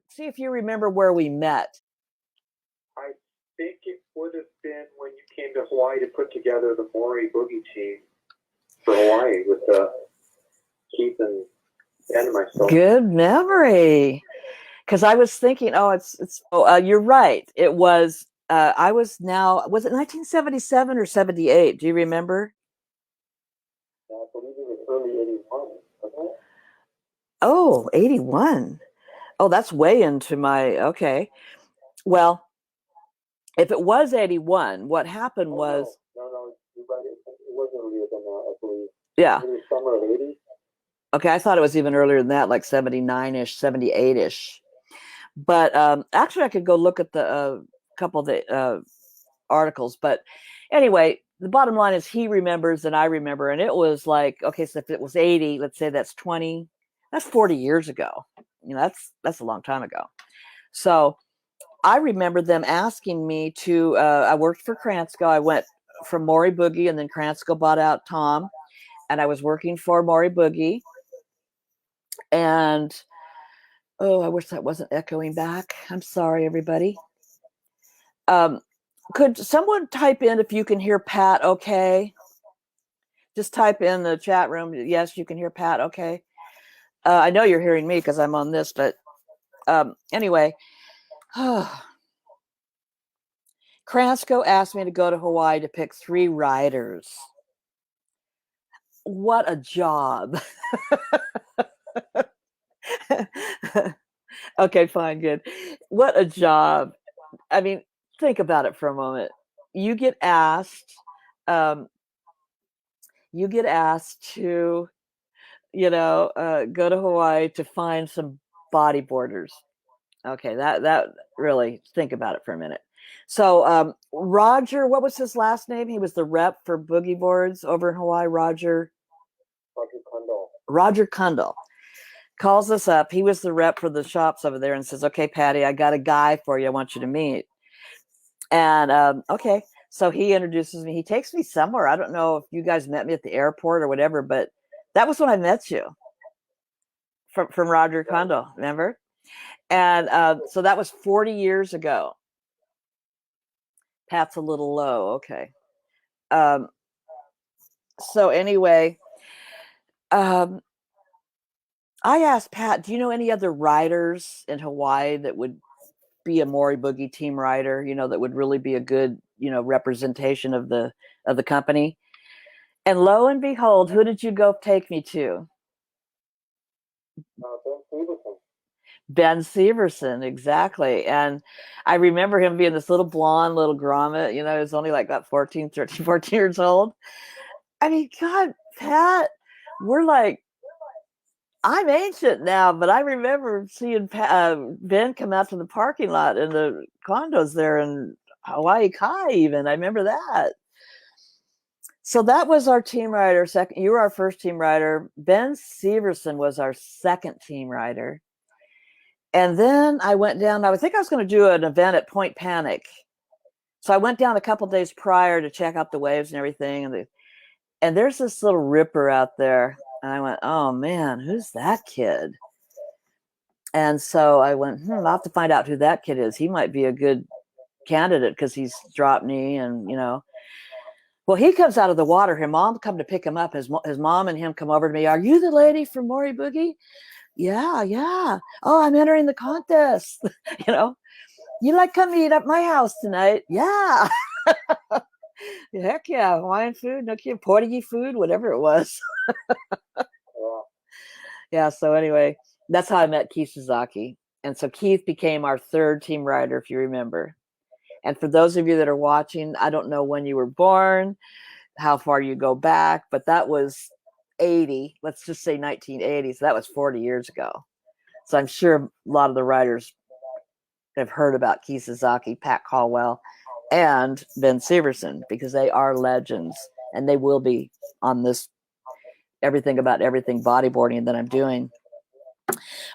see if you remember where we met. I think it would have been when you came to Hawaii to put together the Maury Boogie team for Hawaii with Keith and myself. Good memory. Because I was thinking, you're right. It was, was it 1977 or 78? Do you remember? Yeah, I believe it was early 81, wasn't it? Oh, 81. Oh, that's way into okay. Well, if it was 81, what happened was... No, you're right. It was earlier than that, I believe. Yeah. It was summer of 80. Okay, I thought it was even earlier than that, like 79-ish, 78-ish. But actually, I could go look at the couple of the articles. But anyway, the bottom line is he remembers and I remember. And it was like, okay, so if it was 80, let's say that's 40 years ago. That's a long time ago. So I remember them asking me to, I worked for Kransko. I went from Maury Boogie, and then Kransko bought out Tom. And I was working for Maury Boogie. And oh, I wish that wasn't echoing back. I'm sorry, everybody. Could someone type in if you can hear Pat okay? Just type in the chat room. Yes, you can hear Pat okay. I know you're hearing me because I'm on this, but anyway. Kransko asked me to go to Hawaii to pick 3 riders. What a job. Okay, fine, good. What a job. I mean, think about it for a moment. You get asked to, go to Hawaii to find some bodyboarders. Okay, that really, think about it for a minute. So Roger, what was his last name? He was the rep for boogie boards over in Hawaii. Roger Kundal calls us up. He was the rep for the shops over there and says, okay, Patty, I got a guy for you I want you to meet. And okay, so he introduces me. He takes me somewhere. I don't know if you guys met me at the airport or whatever, but that was when I met you from Roger Kundal, remember? And so that was 40 years ago. Pat's a little low. Okay. So anyway, I asked Pat, do you know any other riders in Hawaii that would be a Maury Boogie team rider, that would really be a good, representation of the company? And lo and behold, who did you go take me to? Ben Severson, exactly. And I remember him being this little blonde, little grommet, he was only like about 13 years old. I mean, God, Pat, we're like, I'm ancient now, but I remember seeing Ben come out to the parking lot in the condos there in Hawaii Kai even. I remember that. So that was our team rider. You were our first team rider. Ben Severson was our second team rider. And then I went down. I think I was going to do an event at Point Panic. So I went down a couple days prior to check out the waves and everything. And there's this little ripper out there. And I went, oh, man, who's that kid? And so I went, I'll have to find out who that kid is. He might be a good candidate because he's drop knee and, Well, he comes out of the water. Her mom come to pick him up. His mom and him come over to me. Are you the lady from Maury Boogie? Yeah. Oh, I'm entering the contest. You like come eat at my house tonight? Yeah. Heck yeah. Hawaiian food, no kidding. Portuguese food, whatever it was. Yeah. So anyway, that's how I met Keith Suzuki. And so Keith became our third team rider, if you remember. And for those of you that are watching, I don't know when you were born, how far you go back, but that was 80. Let's just say 1980. So that was 40 years ago. So I'm sure a lot of the riders have heard about Keith Suzuki, Pat Caldwell, and Ben Severson, because they are legends, and they will be on this everything about everything bodyboarding that I'm doing.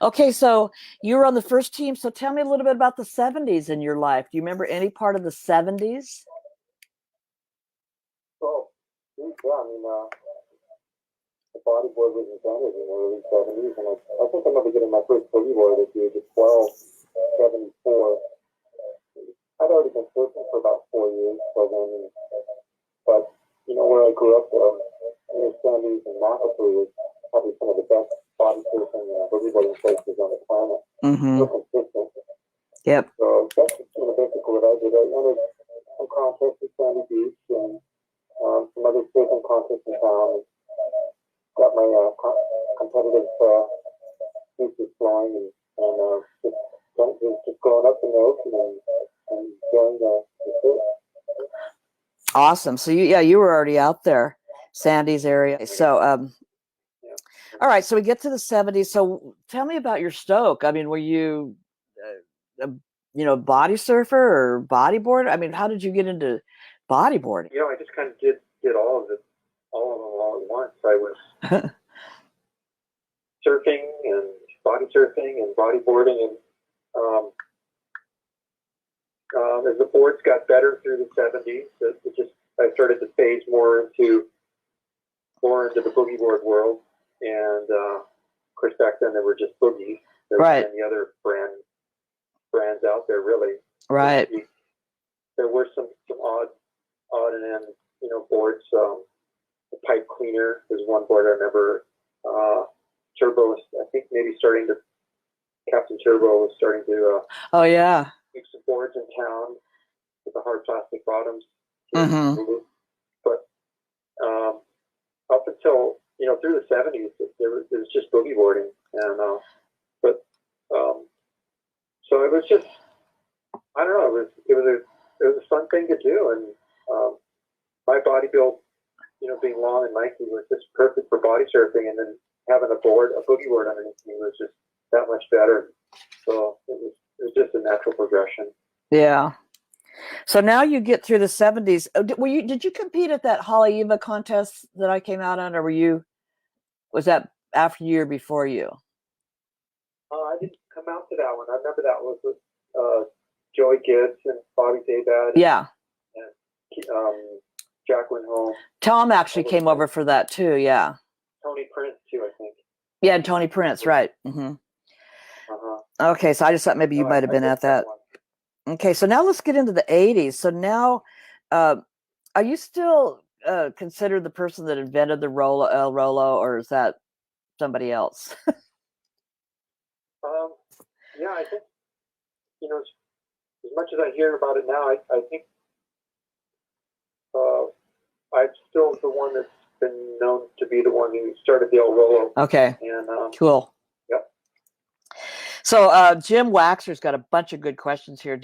Okay, so you were on the first team. So tell me a little bit about the 70s in your life. Do you remember any part of the 70s? Oh, yeah. I mean, the bodyboard was invented in the early 70s, and I think I remember getting my first bodyboard at the age of 12. '74. I'd already been surfing for about 4 years by then, but where I grew up, near Sandy's and Makapu, is probably some of the best body surfing and bodyboarding places on the planet. Mm-hmm. So consistent. Yep. So that's basically what I did. I entered some contests at Sandy Beach and some other surfing contests in town. Got my competitive juices flowing and just going up in the ocean and enjoying the surf. Awesome. So you were already out there, Sandy's area. So all right. So we get to the 70s. So tell me about your stoke. I mean, were you, body surfer or bodyboarder? I mean, how did you get into bodyboarding? I just kind of did all of it, all at once. I was surfing and body surfing and bodyboarding, and as the boards got better through the 70s, I started to phase more into the boogie board world, and of course back then there were just boogies. There right. weren't any other brands out there really. Right. There were some odd and end boards. The pipe cleaner is one board I remember. Turbo, I think maybe Captain Turbo was starting to. Oh yeah. Keep some boards in town with the hard plastic bottoms. Mm-hmm. But up until through the 70s, there was just boogie boarding, and so it was just, I don't know, it was a fun thing to do, and my body build, being long and lanky, was just perfect for body surfing, and then having a boogie board underneath me was just that much better. So it was just a natural progression. Yeah. So now you get through the 70s. Did you compete at that Haleiwa contest that I came out on, or was that after you or before you? I didn't come out to that one. I remember that was with Joey Gibbs and Bobby Daybad. Yeah. And Jacqueline Holmes. Tom actually came over for that too. Yeah. Tony Prince too, I think. Yeah, Tony Prince, right. Mm-hmm. Okay, so I just thought maybe you might have been at that. Okay, so now let's get into the 80s. So now, are you still considered the person that invented the El Rolo, or is that somebody else? Yeah, I think, as much as I hear about it now, I think I'm still the one that's been known to be the one who started the El Rolo. Okay, and cool. Yep. So Jim Waxer's got a bunch of good questions here.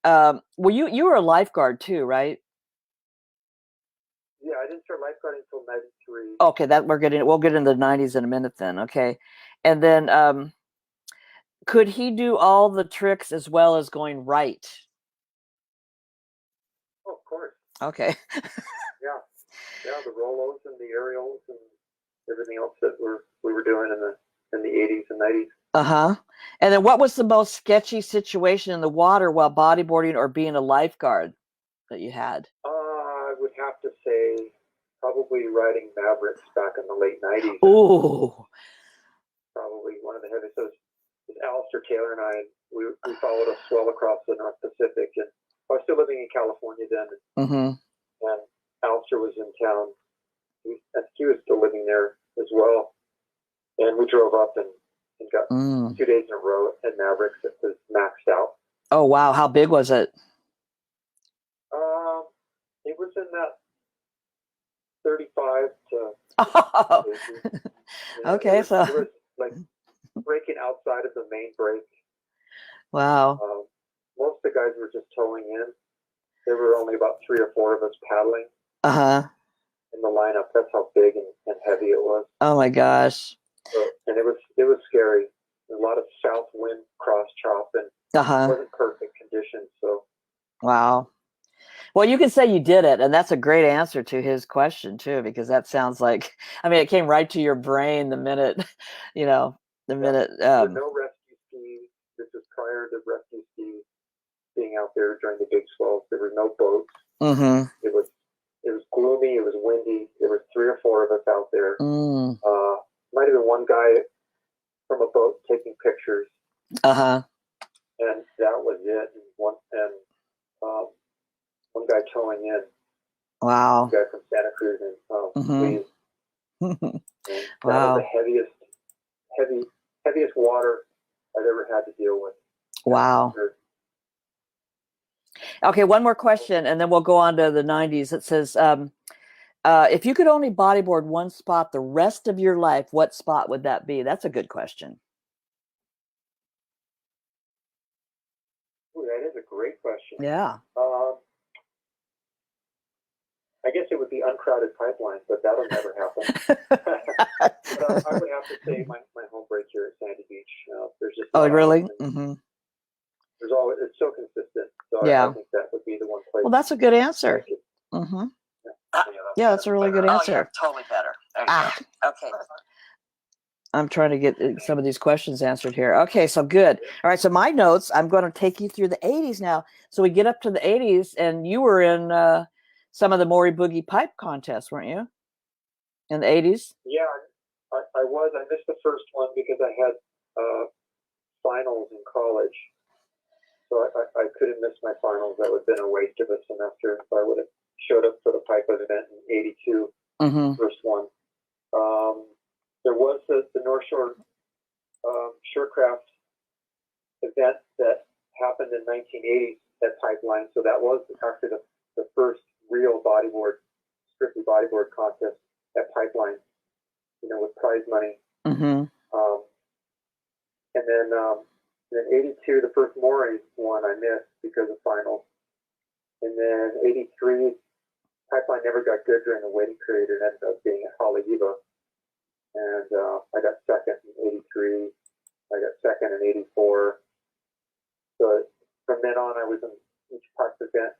Well, you were a lifeguard too, right? Yeah, I didn't start lifeguarding until '93. Okay, we'll get into the 90s in a minute then. Okay, and then could he do all the tricks as well as going right? Oh, of course. Okay. Yeah, the Rolos and the aerials and everything else that we were doing in the 80s and 90s. Uh-huh. And then what was the most sketchy situation in the water while bodyboarding or being a lifeguard that you had? I would have to say probably riding Mavericks back in the late 90s. Ooh. Probably one of the heaviest. So Alistair Taylor and I, we followed a swell across the North Pacific, and I was still living in California then. Mm-hmm. And Alistair was in town. He was still living there as well. And we drove up and got 2 days in a row at Mavericks. It was maxed out. Oh, wow. How big was it? It was in that 35 to... Oh. Okay, it was like breaking outside of the main break. Wow. Most of the guys were just towing in. There were only about 3 or 4 of us paddling. Uh-huh. In the lineup. That's how big and heavy it was. Oh my gosh. And it was scary. A lot of south wind cross chop, and it wasn't perfect conditions. So. Wow. Well, you can say you did it, and that's a great answer to his question too, because that sounds like, I mean, it came right to your brain the minute, minute. There were no rescue skis. This was prior to rescue skis being out there during the big swells. There were no boats. Mm-hmm. It was gloomy. It was windy. There were 3 or 4 of us out there. Might have been one guy from a boat taking pictures. Uh-huh. that was it. One guy towing in, Wow. a guy from Santa Cruz, and Queens. And that Wow. was the heaviest water I've ever had to deal with. Wow. Okay, one more question, and then we'll go on to the 90s. It says, if you could only bodyboard one spot the rest of your life, what spot would that be? That's a good question. Ooh, that is a great question. Yeah. I guess it would be uncrowded pipelines, but that'll never happen. But I would have to say my home break here at Sandy Beach. There's just really? There's always, it's so consistent. So yeah. I think that would be the one place. Well, that's a good answer. Yeah, that's a really good answer. Oh, yeah, totally better. Okay. I'm trying to get some of these questions answered here. Okay, so good. All right, so my notes, I'm going to take you through the 80s now. So we get up to the 80s, and you were in some of the Maury Boogie pipe contests, weren't you? In the 80s? Yeah, I was. I missed the first one because I had finals in college. So I couldn't miss my finals. That would have been a waste of a semester if I would have showed up for the pipe event in 82, first one. There was the North Shore Shorecraft event that happened in 1980 at Pipeline. So that was actually the first real strictly bodyboard contest at Pipeline, with prize money. And then in 82, the first Maury one I missed because of finals. And then 83, Pipeline never got good during the waiting period. It ended up being at Haleiwa. And I got second in 83. I got second in 84. So from then on, I was in each pipe event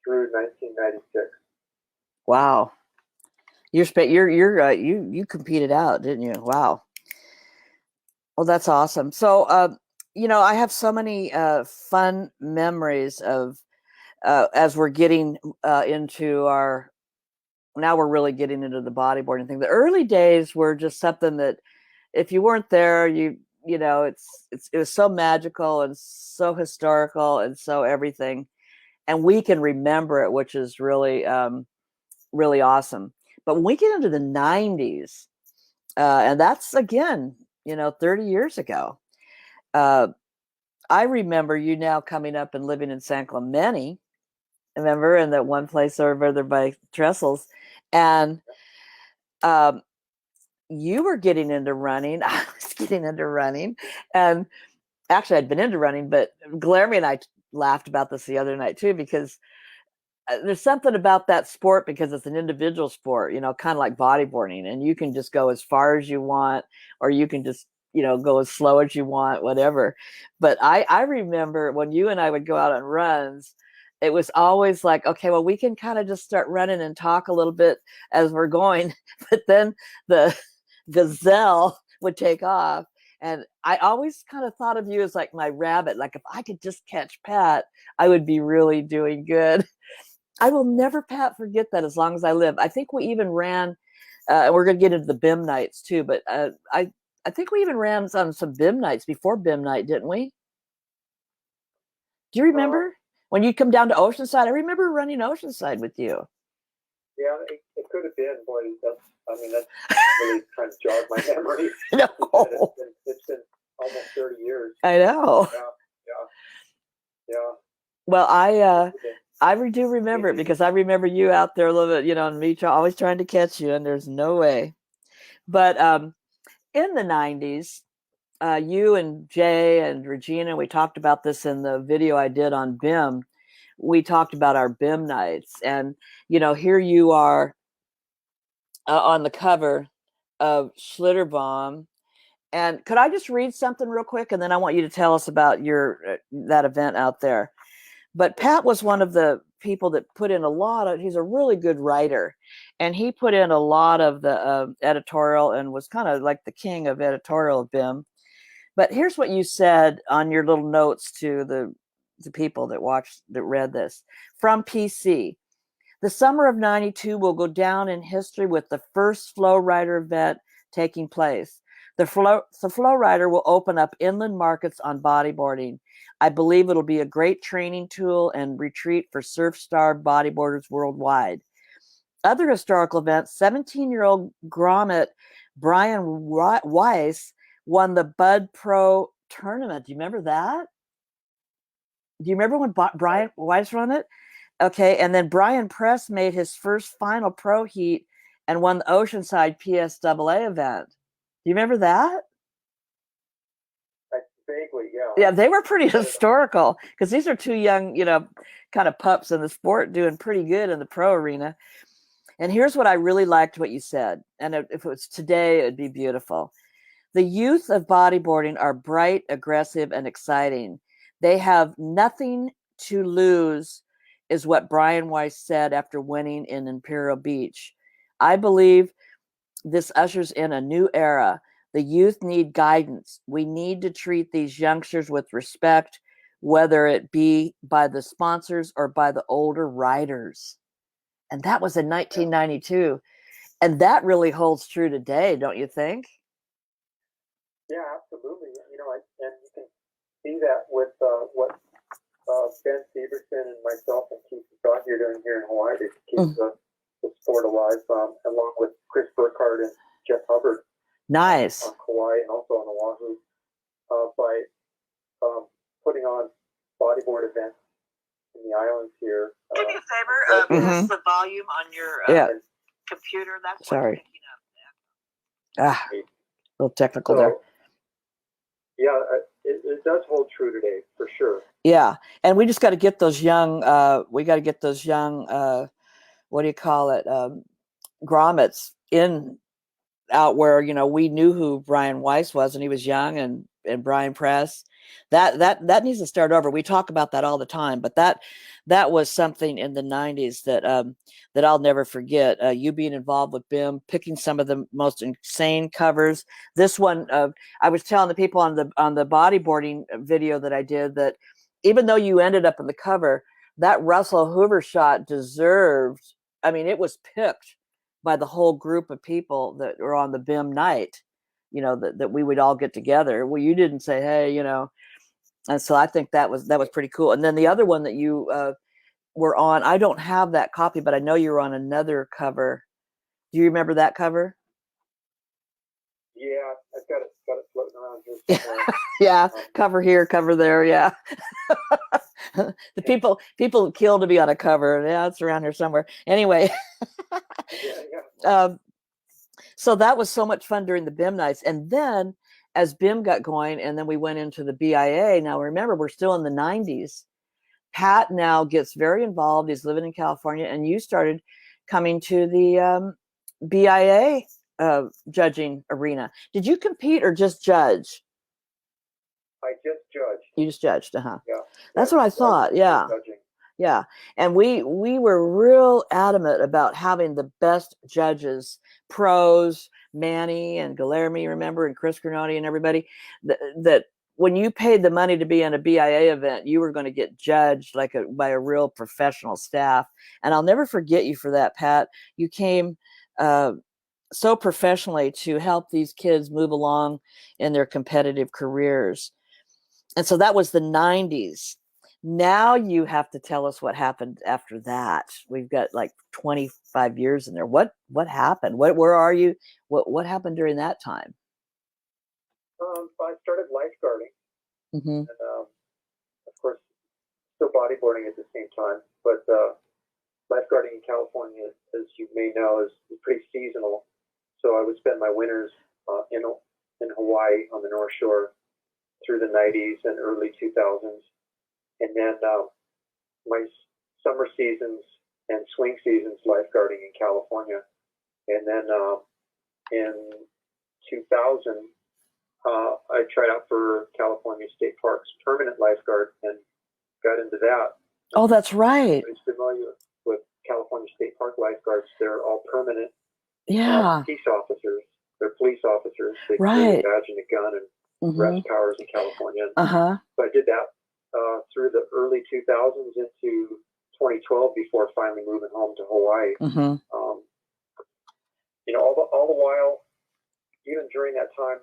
through 1996. Wow. You competed out, didn't you? Wow. Well, that's awesome. So, I have so many fun memories of as we're getting into now we're really getting into the bodyboarding thing. The early days were just something that if you weren't there, it was so magical and so historical and so everything. And we can remember it, which is really, really awesome. But when we get into the 90s, and that's again, 30 years ago, I remember you now coming up and living in San Clemente, remember, in that one place over there by Trestles, and you were getting into running. I was getting into running, and actually I'd been into running, but Glarmy and I laughed about this the other night too, because there's something about that sport, because it's an individual sport, kind of like bodyboarding, and you can just go as far as you want, or you can just go as slow as you want, whatever. But I remember when you and I would go out on runs, it was always like, okay, well, we can kind of just start running and talk a little bit as we're going, but then the gazelle would take off. And I always kind of thought of you as like my rabbit. Like if I could just catch Pat, I would be really doing good. I will never, Pat, forget that as long as I live. I think we even ran, we're going to get into the BIM nights too, but I think we even ran on some BIM nights before BIM night, didn't we? Do you remember when you come down to Oceanside? I remember running Oceanside with you. Yeah, it could have been. Boy, that's really trying to jog my memory. No. It's been almost 30 years. I know. Yeah. Well, I do remember it, because I remember you out there a little bit, on me always trying to catch you, and there's no way. But in the 90s, you and Jay and Regina, we talked about this in the video I did on BIM. We talked about our BIM nights, and here you are on the cover of Schlitterbahn. And could I just read something real quick, and then I want you to tell us about that event out there. But Pat was one of the people that put in he's a really good writer, and he put in a lot of the editorial and was kind of like the king of editorial of BIM. But here's what you said on your little notes to the people that read this. From PC, the summer of 92 will go down in history with the first Flow Rider event taking place. The Flow Rider will open up inland markets on bodyboarding. I believe it'll be a great training tool and retreat for surf-starved bodyboarders worldwide. Other historical events, 17-year-old grommet Brian Weiss won the Bud Pro tournament. Do you remember that? Do you remember when Brian Weiss won it? Okay, and then Brian Press made his first final pro heat and won the Oceanside PSAA event. Do you remember that? Vaguely, yeah. Yeah, they were pretty historical because these are two young, kind of pups in the sport doing pretty good in the pro arena. And here's what I really liked what you said. And if it was today, it would be beautiful. The youth of bodyboarding are bright, aggressive, and exciting. They have nothing to lose, is what Brian Weiss said after winning in Imperial Beach. I believe this ushers in a new era. The youth need guidance. We need to treat these youngsters with respect, whether it be by the sponsors or by the older riders. And that was in 1992. And that really holds true today, don't you think? Yeah, absolutely. And you can see that with what Ben Severson and myself and Keith Scott are doing here in Hawaii to keep the sport alive, along with Chris Burkhardt and Jeff Hubbard. Nice. On Kauai and also on Oahu, by putting on bodyboard events in the islands here. Do me a favor, pass the volume on your computer. That's sorry. What I'm picking up. A little technical there. Yeah, it does hold true today for sure. Yeah, and we just got to get those young. We got to get those young. What do you call it? Grommets out where we knew who Brian Weiss was, and he was young, and Brian Press. That needs to start over. We talk about that all the time, but that was something in the 90s that I'll never forget. You being involved with BIM, picking some of the most insane covers. This one, I was telling the people on the bodyboarding video that I did that even though you ended up in the cover, that Russell Hoover shot deserved. I mean, it was picked by the whole group of people that were on the BIM night, that we would all get together. Well, you didn't say, hey, and so I think that was pretty cool. And then the other one that you were on, I don't have that copy, but I know you were on another cover. Do you remember that cover? Yeah, I've got it floating around here somewhere. Yeah, cover here, cover there. Yeah. The people kill to be on a cover. Yeah, it's around here somewhere. Anyway. Yeah. So that was so much fun during the BIM nights. And then as BIM got going and then we went into the BIA, now remember, we're still in the 90s. Pat now gets very involved. He's living in California, and you started coming to the BIA judging arena. Did you compete or just judge? I just judged. You just judged, Yeah. That's Yeah, what I thought. Yeah. Yeah. And we were real adamant about having the best judges, pros, Manny and Guillermo, remember, and Chris Granati and everybody, that when you paid the money to be in a BIA event, you were going to get judged by a real professional staff. And I'll never forget you for that, Pat. You came so professionally to help these kids move along in their competitive careers. And so that was the 90s. Now you have to tell us what happened after that. We've got like 25 years in there. What happened? Where are you? What happened during that time? I started lifeguarding, Mm-hmm. and of course, still bodyboarding at the same time. But lifeguarding in California, as you may know, is pretty seasonal. So I would spend my winters in Hawaii on the North Shore through the 90s and early 2000s. And then my summer seasons and swing seasons lifeguarding in California. And then in 2000, I tried out for California State Parks permanent lifeguard and got into that. Oh, that's right. I'm familiar with California State Park lifeguards. They're all permanent peace officers. They're police officers. They carry a badge and a gun and arrest powers in California. So I did that through the early 2000s into 2012 before finally moving home to Hawaii. All the while, even during that time,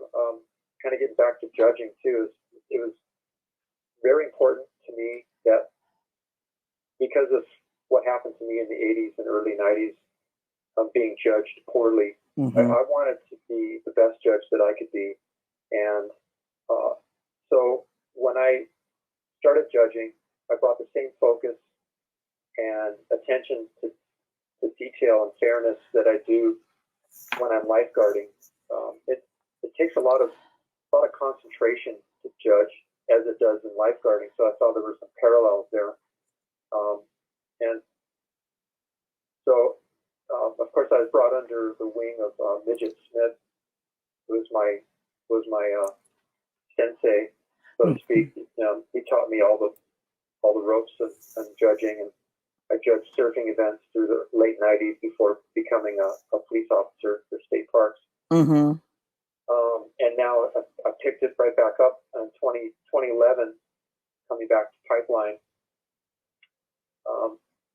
kind of getting back to judging too, it was very important to me that because of what happened to me in the 80s and early 90s, being judged poorly, I wanted to be the best judge that I could be. And so when I started judging, I brought the same focus and attention to detail and fairness that I do when I'm lifeguarding. It takes a lot of concentration to judge, as it does in lifeguarding. So I saw there were some parallels there. And so, of course, I was brought under the wing of Midget Smith, who was my sensei, so to speak. He taught me all the ropes of judging, and I judged surfing events through the late 90s before becoming a police officer for state parks. And now I picked it right back up in 2011, coming back to Pipeline,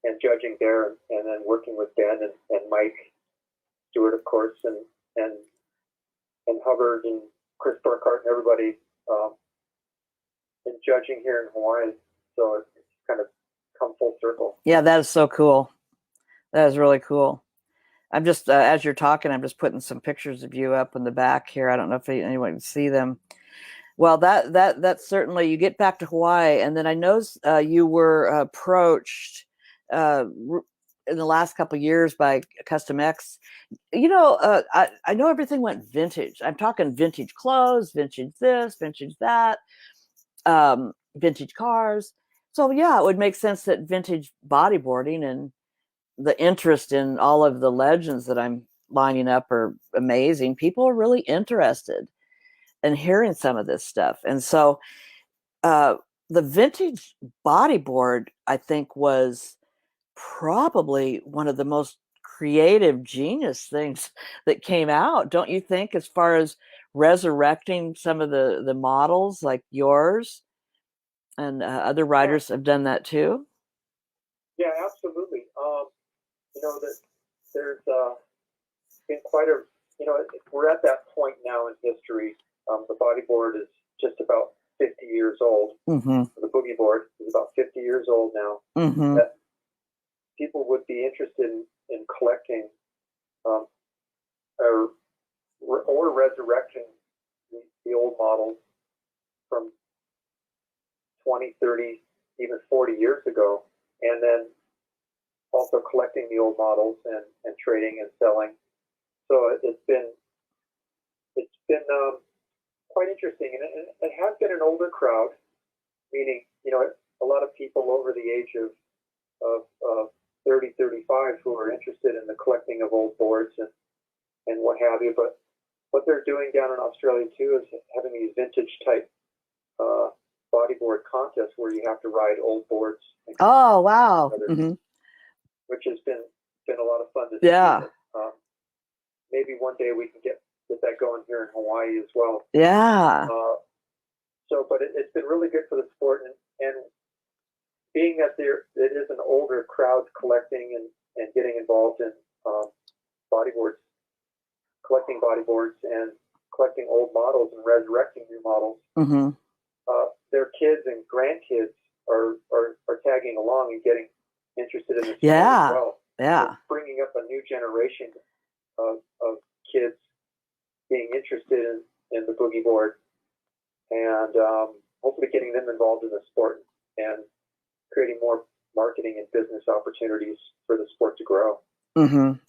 and judging there, and then working with Ben and Mike Stewart, of course, and Hubbard and Chris Burkhart and everybody, and judging here in Hawaii. So it's kind of come full circle. Yeah, that is so cool. That is really cool. I'm just, as you're talking, I'm just putting some pictures of you up in the back here. I don't know if anyone can see them. Well, that's certainly, you get back to Hawaii, and then I know you were approached in the last couple of years by Custom X. I know everything went vintage. I'm talking vintage clothes, vintage this, vintage that, vintage cars. So yeah, it would make sense that vintage bodyboarding and the interest in all of the legends that I'm lining up are amazing. People are really interested in hearing some of this stuff. And so the vintage bodyboard, I think, was probably one of the most creative, genius things that came out, don't you think, as far as resurrecting some of the models like yours, and other writers have done that too? Yeah, absolutely. That there's been quite a, we're at that point now in history. The bodyboard is just about 50 years old. The boogie board is about 50 years old now. That people would be interested in collecting or resurrecting the old models from 20, 30, even 40 years ago, and then also collecting the old models and trading and selling. So it's been quite interesting, and it has been an older crowd, meaning a lot of people over the age of 30, 35 who are interested in the collecting of old boards and what have you. But what they're doing down in Australia too is having these vintage type bodyboard contests where you have to ride old boards. Oh wow! Which has been a lot of fun to see. Maybe one day we can get that going here in Hawaii as well. Yeah. But it's been really good for the sport, and being that it is an older crowd collecting and getting involved in bodyboards, collecting bodyboards and collecting old models and resurrecting new models. Their kids and grandkids are tagging along and getting interested in the sport as well. Yeah. It's bringing up a new generation of kids being interested in the boogie board, and hopefully getting them involved in the sport and creating more marketing and business opportunities for the sport to grow.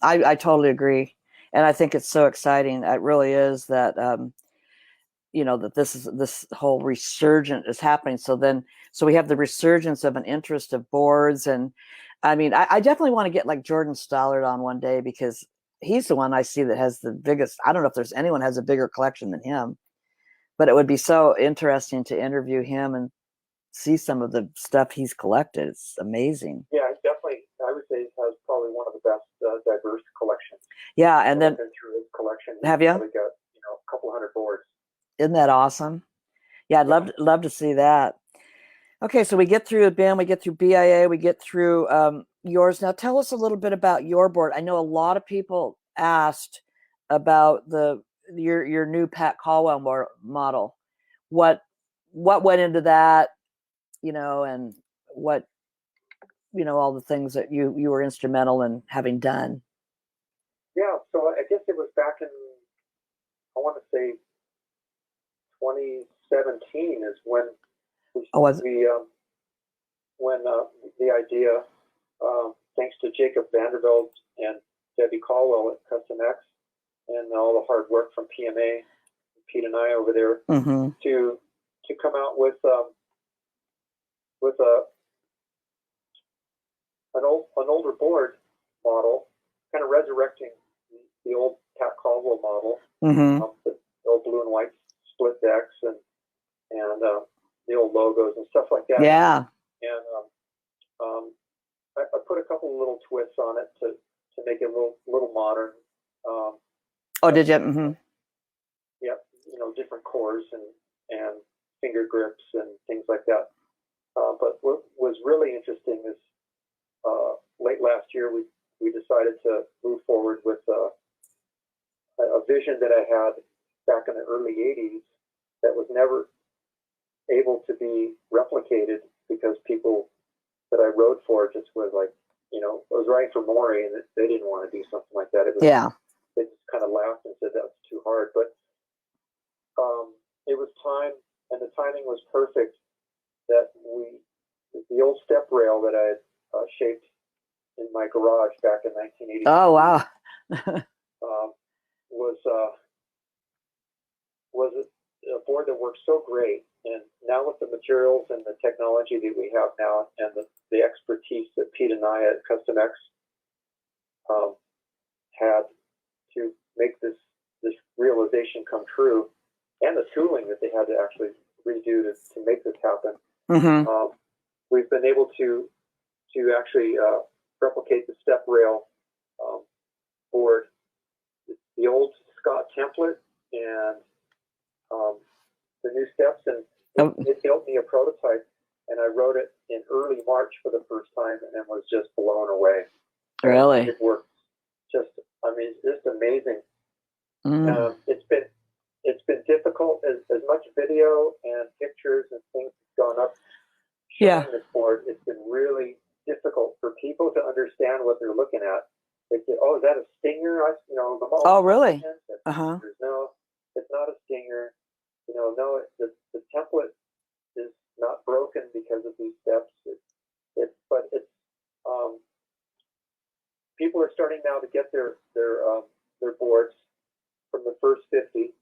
I totally agree. And I think it's so exciting. It really is that, that this whole resurgence is happening. So we have the resurgence of an interest of boards. And I mean, I definitely want to get like Jordan Stollard on one day, because he's the one I see that has the biggest, I don't know if there's anyone has a bigger collection than him, but it would be so interesting to interview him and see some of the stuff he's collected. It's amazing. Yeah, definitely. I would say he has probably one of the best diverse collections. Yeah, and then been through his collection. Have you? Probably got a couple hundred boards. Isn't that awesome? Yeah, I'd love to see that. Okay, so we get through BIM, we get through BIA, we get through yours. Now tell us a little bit about your board. I know a lot of people asked about your new Pat Caldwell model. What went into that, and what, all the things that you were instrumental in having done. Yeah, so I guess it was back in, I want to say 2017 is when when the idea, thanks to Jacob Vanderbilt and Debbie Caldwell at Custom X, and all the hard work from PMA, Pete and I over there, to come out with an older board model, kind of resurrecting the old Pat Caldwell model, the old blue and white split decks and the old logos and stuff like that. Yeah. And I put a couple of little twists on it to make it a little modern. Did you? Yeah, different cores and finger grips and things like that. But what was really interesting is late last year we decided to move forward with a vision that I had back in the early 80s that was never able to be replicated because people that I wrote for just was like, I was writing for Maury and they didn't want to do something like that. It was, they just kind of laughed and said that's too hard. But it was time, and the timing was perfect that the old step rail that I had shaped in my garage back in 1980. Oh, wow. was a board that worked so great. And now with the materials and the technology that we have now and the expertise that Pete and I at Custom X had to make this realization come true, and the tooling that they had to actually redo to make this happen, we've been able to actually replicate the step rail board, the old Scott template, and the new steps, and it built me a prototype, and I wrote it in early March for the first time, and was just blown away. Really? It worked it's just amazing. It's been difficult as much video and pictures and things have gone up showing this board. It's been really difficult for people to understand what they're looking at. They say, "Oh, is that a stinger?" Oh, really? No, it's not a stinger. No, the template is not broken because of these steps. But people are starting now to get their boards from the first 50,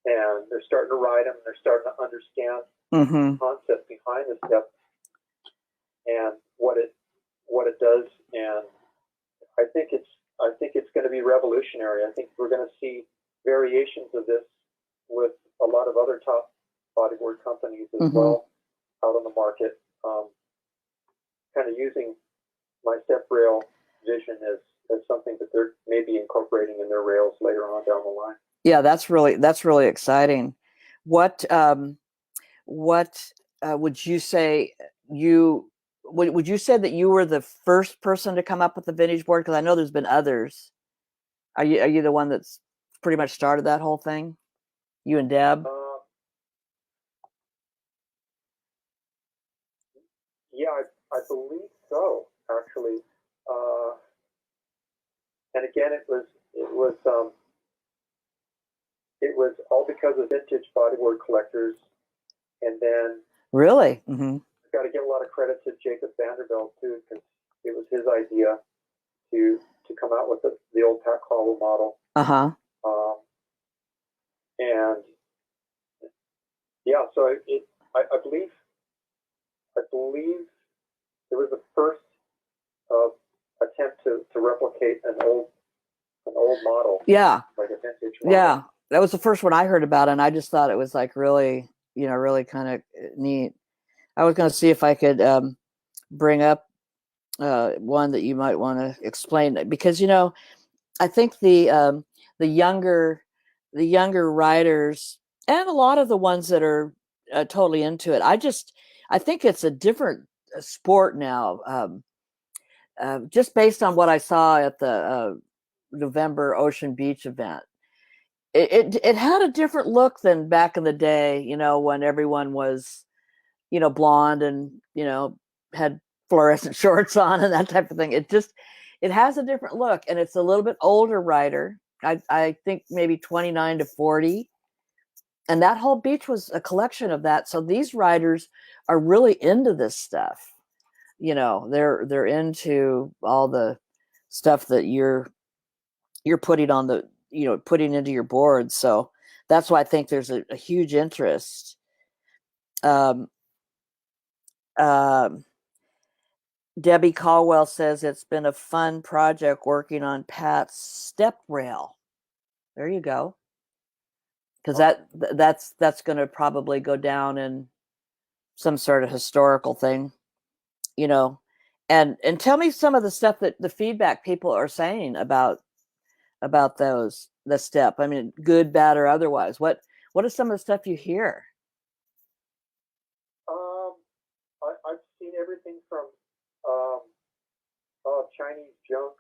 and they're starting to ride them, and they're starting to understand the concept behind the step and what it does. And I think it's going to be revolutionary. I think we're going to see variations of this with a lot of other top bodyboard companies as well out on the market, kind of using my step rail vision as something that they're maybe incorporating in their rails later on down the line. Yeah, that's really exciting. What would you say would you say that you were the first person to come up with the vintage board? Because I know there's been others. Are you the one that's pretty much started that whole thing? You and Deb? Yeah, I believe so, actually. And again, it was all because of vintage bodyboard collectors. And then really, I've got to give a lot of credit to Jacob Vanderbilt too, because it was his idea to come out with the old Pat Caldwell model. And yeah, so I believe it was the first attempt to replicate an old model. Yeah, like a vintage model. Yeah, that was the first one I heard about, and I just thought it was like really, really kind of neat. I was going to see if I could bring up one that you might want to explain, because I think the younger writers and a lot of the ones that are totally into it, I think it's a different sport now. Just based on what I saw at the November Ocean Beach event, it had a different look than back in the day, you know, when everyone was, you know, blonde and, you know, had fluorescent shorts on and that type of thing. It has a different look, and it's a little bit older rider. I think maybe 29 to 40. And that whole beach was a collection of that. So these riders are really into this stuff. You know, they're into all the stuff that you're putting on the, you know, putting into your board. So that's why I think there's a huge interest. Um, um, Debbie Caldwell says it's been a fun project working on Pat's step rail. There you go. Because that's going to probably go down in some sort of historical thing, you know. And tell me some of the stuff that the feedback people are saying about the step. I mean, good, bad, or otherwise. What is some of the stuff you hear? I've seen everything from Chinese junk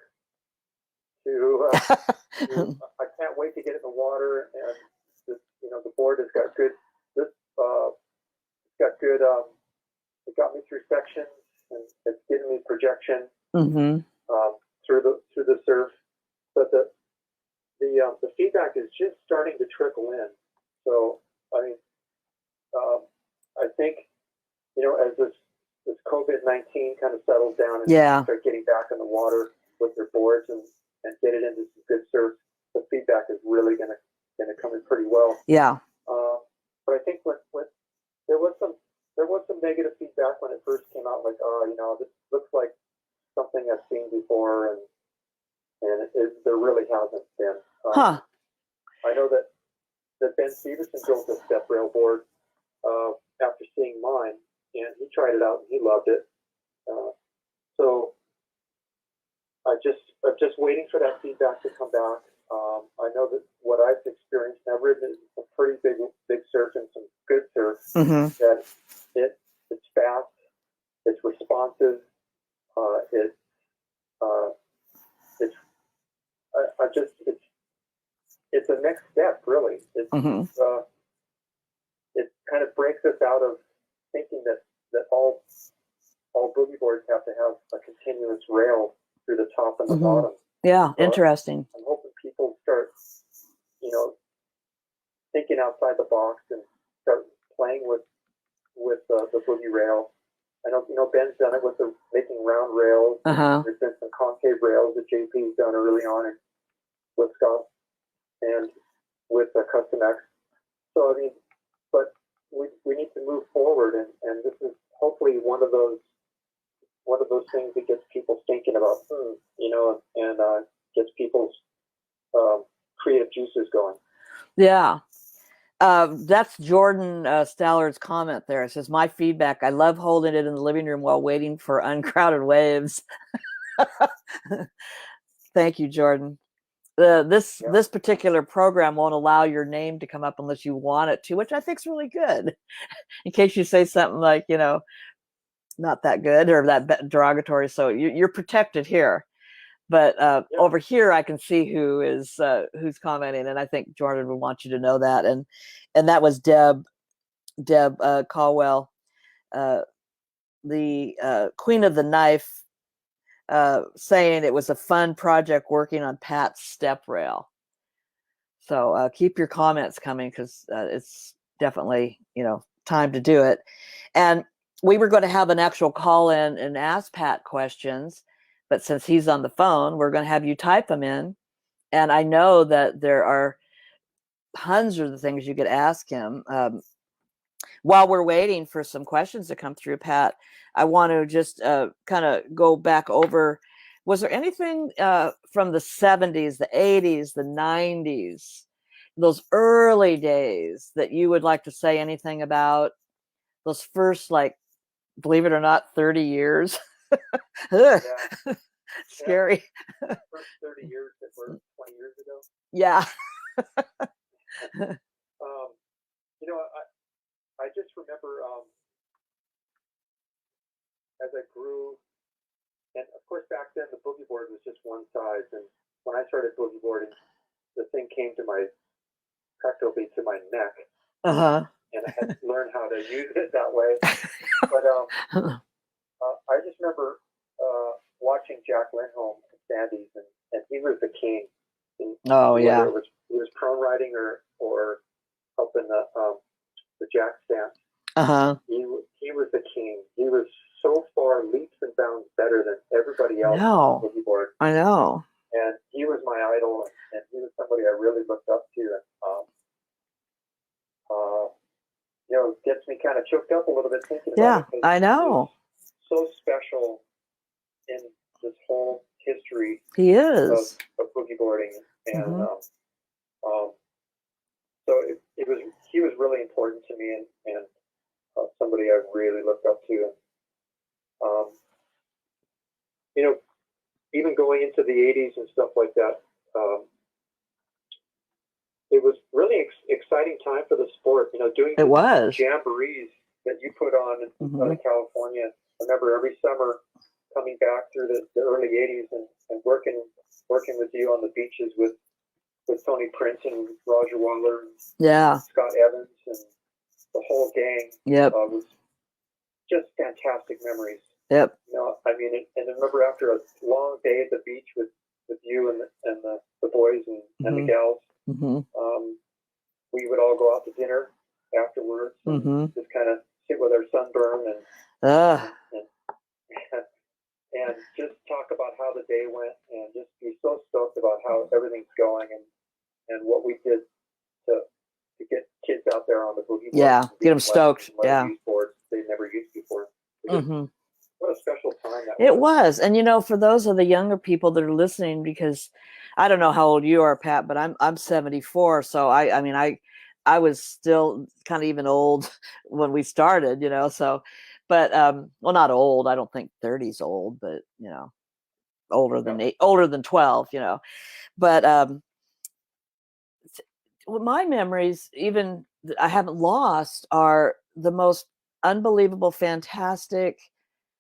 to I can't wait to get in the water, and this, you know, the board has got good. This it's got good. It got me through sections, and it's given me projection through the surf. But the feedback is just starting to trickle in. So I mean, I think, you know, as this COVID-19 kind of settles down and people start getting back in the water with their boards and get it into some good surf, the feedback is really gonna come in pretty well. Yeah. But I think when there was some negative feedback when it first came out, like, oh, you know, this looks like something I've seen before, and there really hasn't been. I know that Ben Stevenson built a step rail board after seeing mine, and he tried it out and he loved it. So I'm just waiting for that feedback to come back. I know that what I've experienced, and I've ridden some pretty big surf and some good surf, that it's fast, it's responsive, it's a next step, really. It kind of breaks us out of thinking that all boogie boards have to have a continuous rail through the top and the bottom. Yeah, so interesting. I'm hoping people start, you know, thinking outside the box and start playing with the boogie rail. I know, you know, Ben's done it with making round rails. There's been some concave rails that JP's done early on with Scott and with Custom X. So I mean, but we need to move forward, and this is hopefully one of those things that gets people thinking about, you know, and gets people's creative juices going. Yeah. That's Jordan Stallard's comment there. It says, my feedback, I love holding it in the living room while waiting for uncrowded waves. Thank you, Jordan. This particular program won't allow your name to come up unless you want it to, which I think is really good. In case you say something like, you know, not that good or that derogatory. So you're protected here. But over here, I can see who's commenting, and I think Jordan would want you to know that. And that was Deb Caldwell, the Queen of the Knife, saying it was a fun project working on Pat's step rail. So keep your comments coming, because it's definitely, you know, time to do it. And we were going to have an actual call in and ask Pat questions, but since he's on the phone, we're going to have you type them in. And I know that there are hundreds of things you could ask him. While we're waiting for some questions to come through, Pat, I want to just kind of go back over. Was there anything from the 70s, the 80s, the 90s, those early days that you would like to say anything about? Those first, like, believe it or not, 30 years. Scary. First 30 years that were 20 years ago. Yeah. You know, I just remember as I grew, and of course back then the boogie board was just one size, and when I started boogie boarding, the thing came to my practically to my neck, Uh-huh. and I had to learn how to use it that way. But I just remember watching Jack Lindholm at Sandy's, and he was the king. Oh, yeah. Whether he was prone riding or helping the jack stance. Uh-huh. He was the king. He was so far leaps and bounds better than everybody else on the boogie board. I know. And he was my idol, and he was somebody I really looked up to. And it gets me kind of choked up a little bit thinking about it. I know. So special in this whole history. He is of boogie boarding, and so he was really important to me, and somebody I really looked up to. And, even going into the 80s and stuff like that, it was really exciting time for the sport. Doing the jamborees that you put on in Southern California. I remember every summer coming back through the early 80s and working with you on the beaches with Tony Prince and Roger Waller and Scott Evans and the whole gang. Was just fantastic memories. Yep. I mean, and I remember after a long day at the beach with you and the boys and the gals, we would all go out to dinner afterwards and just kind of sit with our sunburn and just talk about how the day went and just be so stoked about how everything's going and what we did to get kids out there on the boogie board. Yeah, get them stoked. Yeah. Use boards they never used before. What a special time that was. It was. And, for those of the younger people that are listening, because I don't know how old you are, Pat, but I'm 74. So I was still kind of even old when we started, so, but, well, not old. I don't think 30's old, but, older than 12, but, my memories, even I haven't lost, are the most unbelievable, fantastic.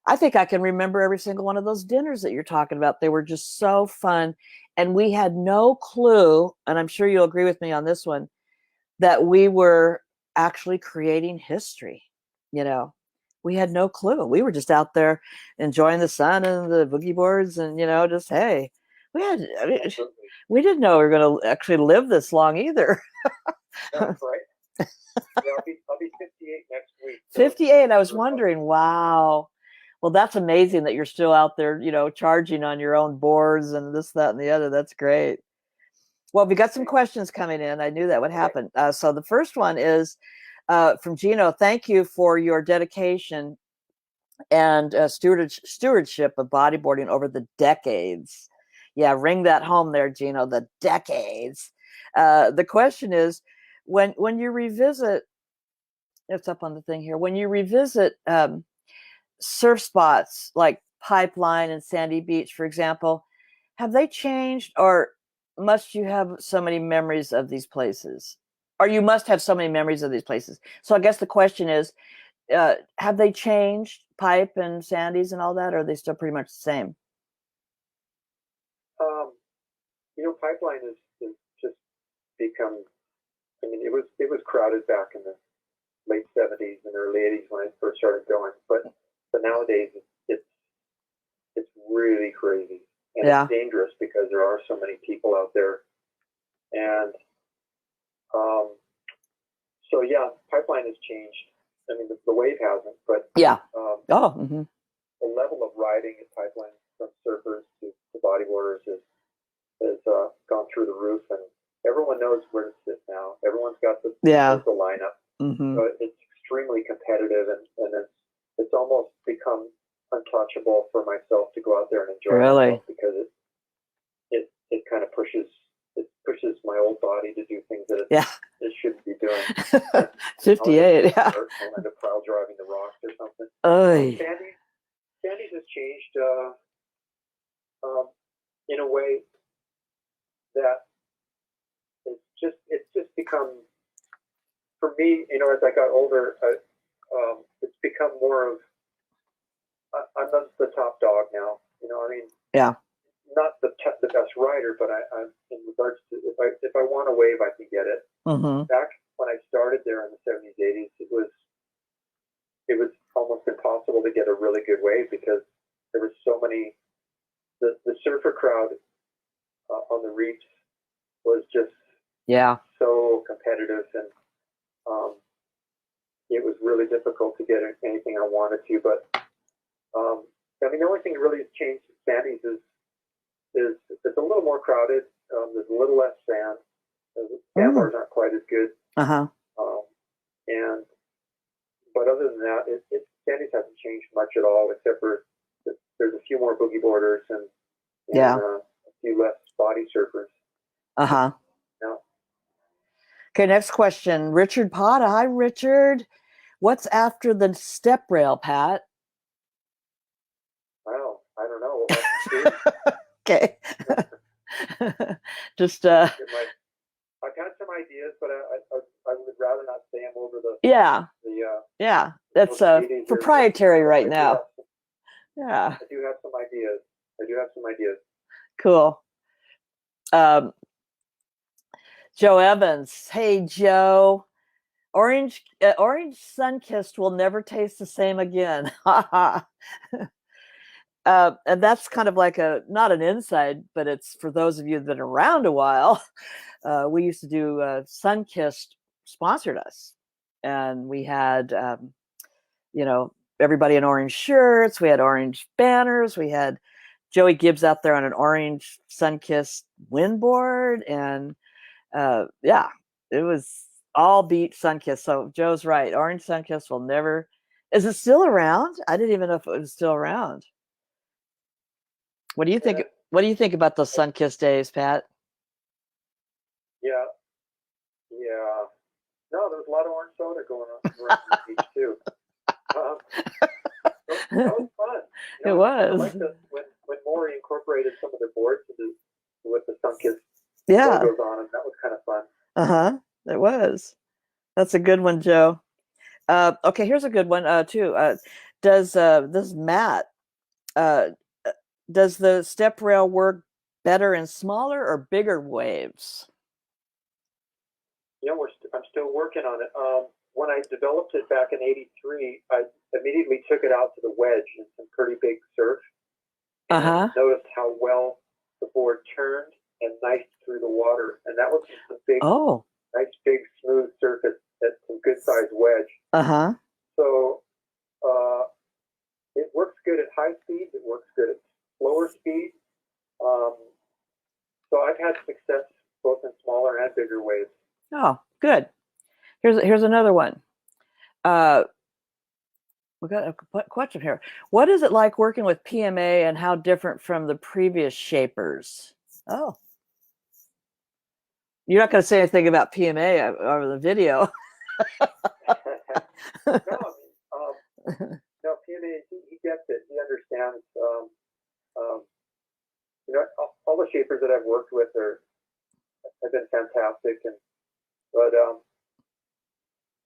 I think I can remember every single one of those dinners that you're talking about. They were just so fun. And we had no clue, and I'm sure you'll agree with me on this one, that we were actually creating history. We had no clue. We were just out there enjoying the sun and the boogie boards and, just, hey, we didn't know we were going to actually live this long either. That's right. Yeah, I'll be 58 next week. So 58. I was wondering, wow. Well, that's amazing that you're still out there, charging on your own boards and this, that, and the other. That's great. Well, we got some questions coming in. I knew that would happen. So the first one is from Gino. Thank you for your dedication and stewardship of bodyboarding over the decades. Yeah, ring that home there, Gino, the decades. The question is, when you revisit, it's up on the thing here, when you revisit surf spots like Pipeline and Sandy Beach, for example, have they changed, or must you have so many memories of these places? Or you must have so many memories of these places. So I guess the question is, have they changed, Pipe and Sandy's and all that, or are they still pretty much the same? Pipeline is just become, it was crowded back in the late 70s and early 80s when I first started going, but nowadays it's really crazy, and it's dangerous because there are so many people out there, and so Pipeline has changed. The wave hasn't, but the level of riding at Pipeline from surfers to bodyboarders has gone through the roof, and everyone knows where to sit now. Everyone's got the lineup. So it's extremely competitive, and it's almost become untouchable for myself to go out there and enjoy myself, because it kind of pushes my old body to do things that it shouldn't be doing. 58, Or end up pile driving the rocks or something. Sandy's has changed in a way that it's just become, for me, as I got older, it's become more of, I'm the top dog now. not the best rider, but I'm in regards to if I want a wave, I can get it. Mm-hmm. Back when I started there in the 70s, 80s, it was almost impossible to get a really good wave because there were so many. The surfer crowd on the reefs was just so competitive, and it was really difficult to get anything I wanted to. But I mean, the only thing that really has changed in Sandy's is it's a little more crowded. There's a little less sand. The sandbars aren't quite as good. Uh-huh. But other than that, Sandy's hasn't changed much at all, except for there's a few more boogie boarders and a few less body surfers. Uh-huh. Yeah. Okay, next question. Richard Potta. Hi, Richard. What's after the step rail, Pat? Well, I don't know. We'll have to see. Okay. Just I've had some ideas, but I would rather not say them over the that's proprietary right now. Yeah. I do have some ideas. Cool. Joe Evans. Hey, Joe. Orange Sunkissed will never taste the same again. And that's kind of like not an inside, but it's for those of you that are around a while. We used to do Sunkissed sponsored us, and we had everybody in orange shirts. We had orange banners. We had Joey Gibbs out there on an orange Sunkissed windboard, and it was all beat Sunkissed. So Joe's right. Orange Sunkissed will never. Is it still around? I didn't even know if it was still around. What do you think? What do you think about those Sunkissed days, Pat? Yeah. No, there was a lot of orange soda going on around the beach too. That was fun. It was. I liked when Maury incorporated some of the boards with the Sunkissed logos on them. That was kind of fun. It was. That's a good one, Joe. Okay, here's a good one too. Does this Matt? Does the step rail work better in smaller or bigger waves? I'm still working on it. When I developed it back in '83, I immediately took it out to the wedge in some pretty big surf. And noticed how well the board turned and knifed through the water, and that was some big, nice big smooth surface at some good sized wedge. So it works good at high speeds. It works good at slower speeds. So I've had success both in smaller and bigger waves. Oh, good. Here's another one. We got a question here. What is it like working with PMA, and how different from the previous shapers? Oh, you're not going to say anything about PMA over the video. No, PMA, he gets it. He understands. All the shapers that I've worked with have been fantastic, but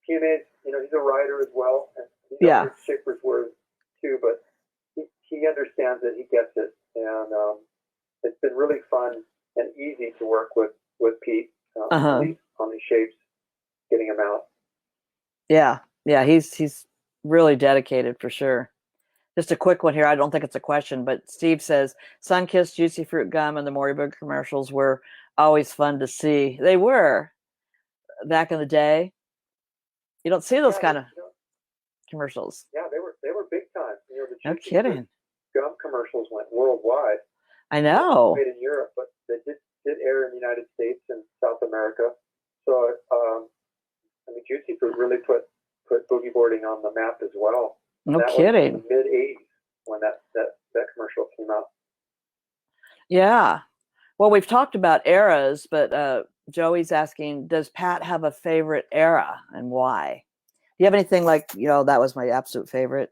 PMA, he's a rider as well, and shapers were too. But he understands it. He gets it, and it's been really fun and easy to work with Pete on these shapes, getting them out. Yeah, he's really dedicated for sure. Just a quick one here. I don't think it's a question, but Steve says Sunkissed, Juicy Fruit Gum, and the Bodyboard commercials were always fun to see. They were back in the day. You don't see those kind of commercials. Yeah, they were big time. The no kidding. Gum commercials went worldwide. I know. Made in Europe, but they did air in the United States and South America. So, Juicy Fruit really put boogie boarding on the map as well. No that kidding. Was in the mid-'80s when that commercial came out. Yeah. Well, we've talked about eras, but Joey's asking, does Pat have a favorite era and why? Do you have anything like, that was my absolute favorite?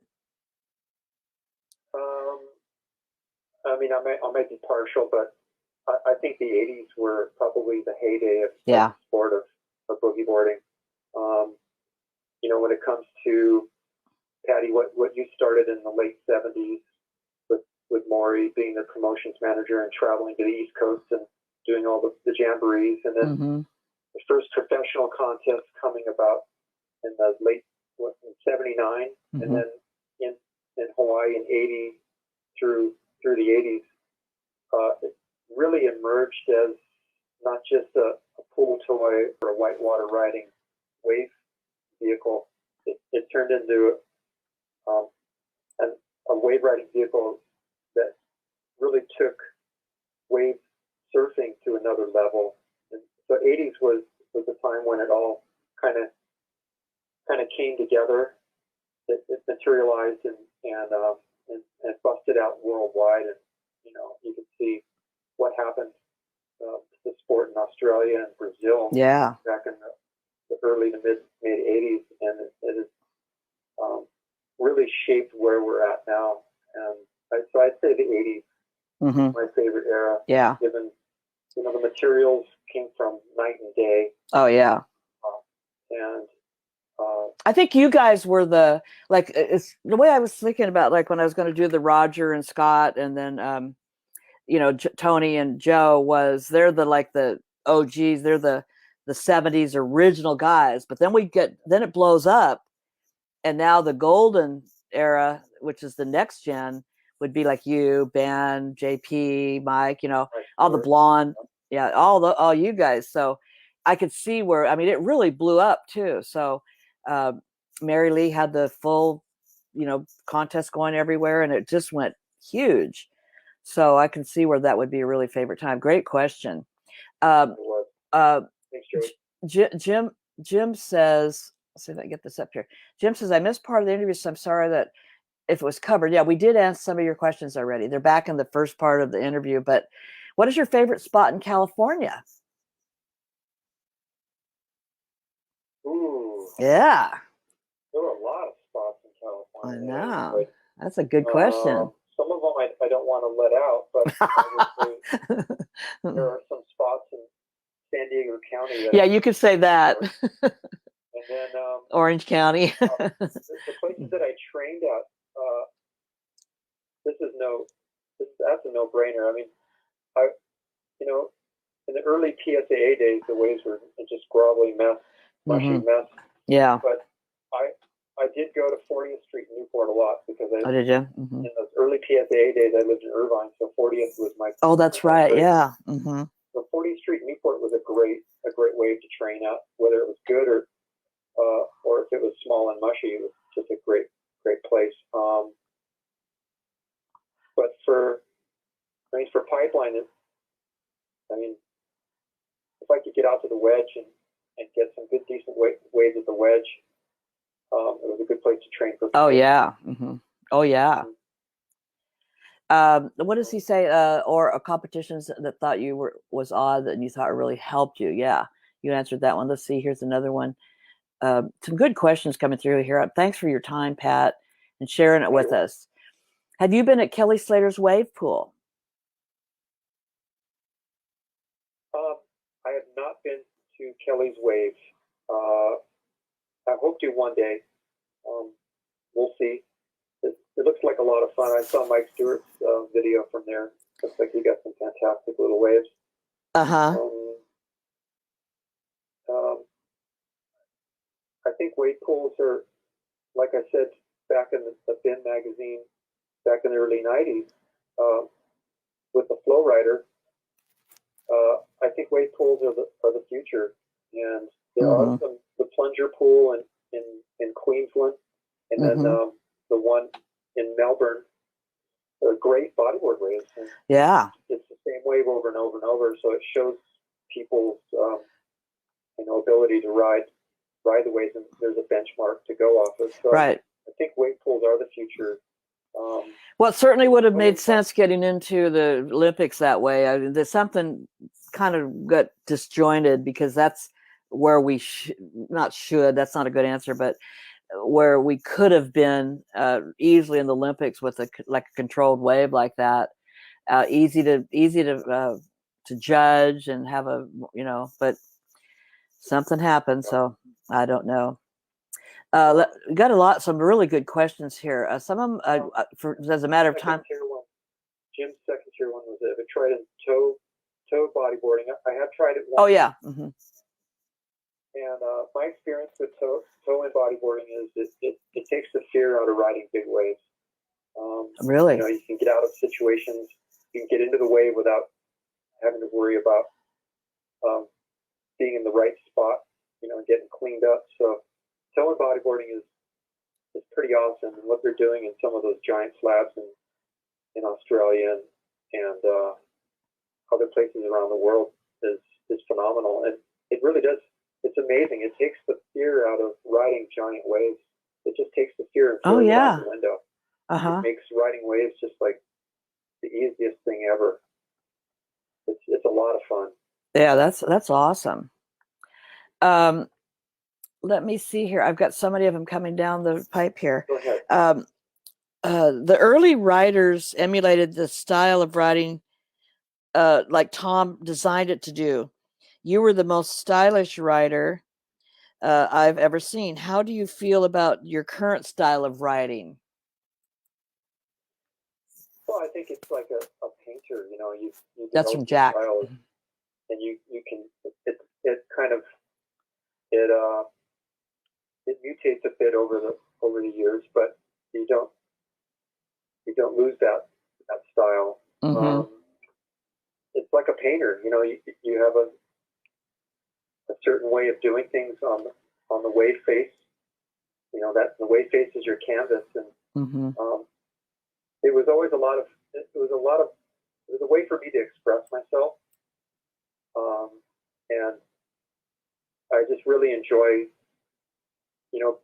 I might be partial, but I think the 80s were probably the heyday of the sport of boogie boarding. When it comes to Patty, what you started in the late 70s with Maury being the promotions manager and traveling to the East Coast and doing all the jamborees, and then the first professional contest coming about in the late in '79, and then in Hawaii in '80 through the '80s, it really emerged as not just a pool toy or a whitewater riding wave vehicle. It turned into a wave riding vehicle that really took wave surfing to another level. And so '80s was the time when it all kind of came together. It materialized and busted out worldwide, and you could see what happened to the sport in Australia and Brazil back in the early to mid '80s, and it has really shaped where we're at now. And so I'd say the '80s is my favorite era. Yeah. Given the materials came from night and day. Oh yeah. And I think you guys were it's the way I was thinking about, like, when I was going to do the Roger and Scott, and then Tony and Joe, they're the OGs, they're the '70s original guys, but then it blows up, and now the golden era, which is the next gen, would be like you, Ben, JP, Mike, all the blonde, all you guys. So I could see where, it really blew up too. So Mary Lee had the full, contest going everywhere, and it just went huge. So I can see where that would be a really favorite time. Great question. Jim says, let's see if I can get this up here. Jim says, I missed part of the interview, so I'm sorry that if it was covered. Yeah, we did answer some of your questions already. They're back in the first part of the interview. But what is your favorite spot in California? Ooh. Yeah. There are a lot of spots in California. I know. That's a good question. Some of them I don't want to let out, but there are some spots in San Diego County. Yeah, you could say that. And then Orange County. The places that I trained at, that's a no-brainer. In the early PSAA days, the waves were just grovelly mess, mushy mess. Yeah. But I did go to 40th Street in Newport a lot because did you? In those early PSAA days, I lived in Irvine, so 40th was my. Oh, that's right. Yeah. Mm-hmm. So 40th Street in Newport was a great wave to train at, whether it was good or if it was small and mushy. It was just a great place. But for pipeline, if I could get out to the wedge and get some good decent waves at the wedge, it was a good place to train for. Oh yeah. Mm-hmm. Oh yeah. What does he say? Or competitions that thought was odd that you thought really helped you? Yeah, you answered that one. Let's see. Here's another one. Some good questions coming through here. Thanks for your time, Pat, and sharing it with us. Have you been at Kelly Slater's wave pool? I have not been to Kelly's wave. I hope to one day. We'll see. It looks like a lot of fun. I saw Mike Stewart's video from there. Looks like he got some fantastic little waves. I think wave pools are, like I said, back in the Bin magazine, back in the early '90s, with the Flow Rider. I think wave pools are the future, and there are the plunger pool in Queensland, and then the one in Melbourne. They're great bodyboard waves. And it's the same wave over and over and over, so it shows people's ability to ride the waves, and there's a benchmark to go off of. So right. I think wave pools are the future. Well, it certainly would have made sense getting into the Olympics that way. There's something kind of got disjointed because that's where we that's not a good answer, but where we could have been easily in the Olympics with a controlled wave like that, easy to judge and have but something happened, so I don't know. We got some really good questions here. Some of them, as a matter of time. Jim's second tier one was it. I tried in toe bodyboarding. I have tried it once. Oh yeah. And my experience with toe and bodyboarding is it takes the fear out of riding big waves. Really? You know, you can get out of situations. You can get into the wave without having to worry about being in the right spot. You know, and getting cleaned up. So toe and bodyboarding is pretty awesome. And what they're doing in some of those giant slabs in Australia and other places around the world is phenomenal. And it really does. It's amazing. It takes the fear out of riding giant waves. It just takes the fear and throws it out the window. It makes riding waves just like the easiest thing ever. It's a lot of fun. Yeah, that's awesome. Let me see here. I've got so many of them coming down the pipe here. Go ahead. The early riders emulated the style of riding like Tom designed it to do. You were the most stylish rider I've ever seen. How do you feel about your current style of riding? Well, I think it's like a painter. You know, you That's from Jack. style, and you can it kind of it mutates a bit over the years, but you don't lose that style. It's like a painter. You know, you have a certain way of doing things on the wave face. You know, that the wave face is your canvas, and it was always a way for me to express myself, and I just really enjoy, you know,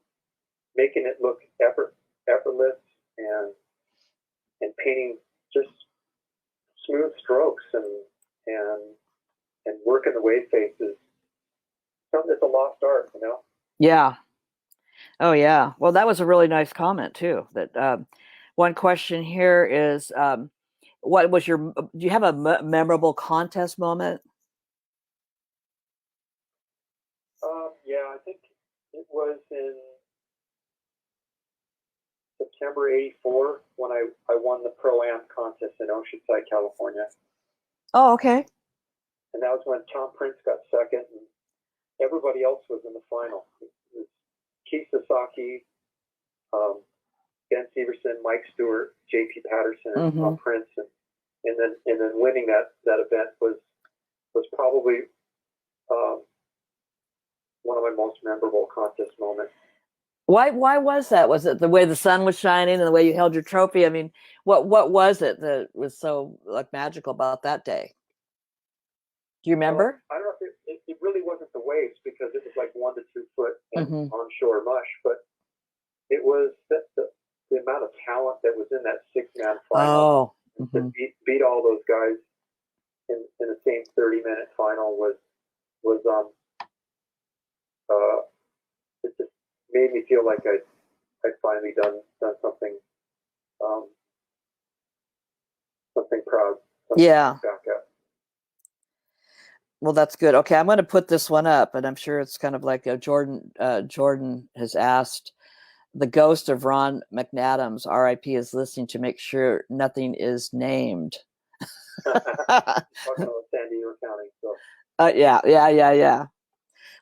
making it look effortless and painting just smooth strokes and working the wave faces. Something that's a lost art, you know. Yeah. Oh yeah. Well, that was a really nice comment too. That one question here is, what was do you have a memorable contest moment? Yeah, I think it was in September '84 when I won the Pro-Am contest in Oceanside, California. Oh, okay. And that was when Tom Prince got second and everybody else was in the final. It was Keith Sasaki, Ben Severson, Mike Stewart, J.P. Patterson, and Tom Prince, and then winning that event was probably one of my most memorable contest moments. Why was that? Was it the way the sun was shining and the way you held your trophy? I mean, what was it that was so like magical about that day? Do you remember? I don't know if it really wasn't the waves because it was like 1 to 2 foot and onshore mush, but it was the amount of talent that was in that 6-man final. To beat all those guys in the same 30-minute final was it just made me feel like I'd finally done something something proud. Something back up. Well, that's good. Okay, I'm going to put this one up, and I'm sure it's kind of like Jordan has asked, the ghost of Ron McNadams, R.I.P., is listening to make sure nothing is named. Talking about San Diego County. So. Yeah.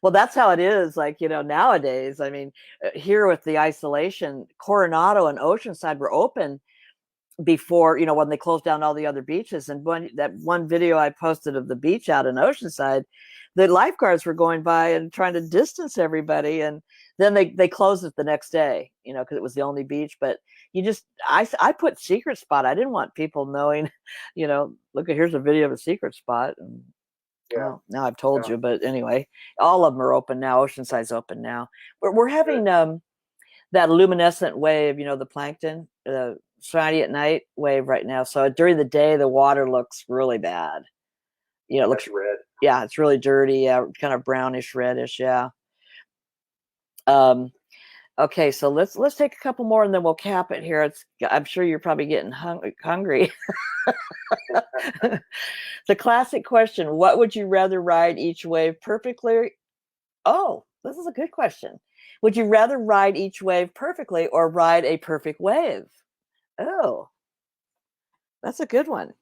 Well, that's how it is. Like, you know, nowadays, I mean, here with the isolation, Coronado and Oceanside were open before, you know, when they closed down all the other beaches. And that one video I posted of the beach out in Oceanside, the lifeguards were going by and trying to distance everybody. And then they closed it the next day, you know, because it was the only beach. But I put secret spot. I didn't want people knowing, you know, look, here's a video of a secret spot. And well, now I've told you, but anyway, all of them are open now. Oceanside's open now. We're having that luminescent wave, you know, the plankton, shiny at night wave right now. So during the day, the water looks really bad. You know, it looks red. Yeah, it's really dirty. Kind of brownish, reddish. Yeah. Okay, so let's take a couple more and then we'll cap it here. I'm sure you're probably getting hungry. The classic question: what would you rather ride each wave perfectly? Oh, this is a good question. Would you rather ride each wave perfectly or ride a perfect wave? Oh, That's a good one.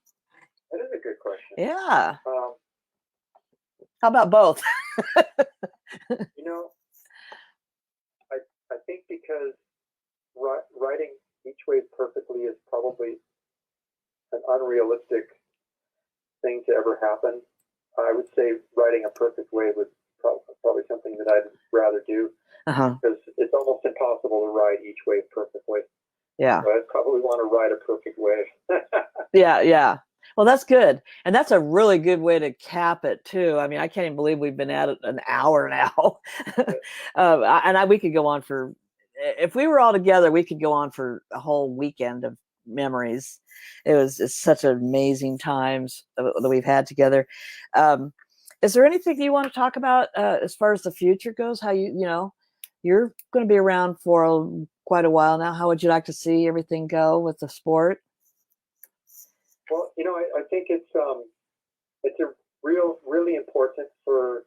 That is a good question. Yeah. How about both? You know, I think because writing each wave perfectly is probably an unrealistic thing to ever happen. I would say writing a perfect wave would probably something that I'd rather do, because it's almost impossible to ride each wave perfectly. Yeah. So I'd probably want to ride a perfect wave. Yeah. Well, that's good. And that's a really good way to cap it too. I mean, I can't even believe we've been at it an hour now. We could go on for, if we were all together, we could go on for a whole weekend of memories. It's such amazing times that we've had together. Is there anything you want to talk about as far as the future goes? How you're going to be around for quite a while now. How would you like to see everything go with the sport? Well, I think it's really important for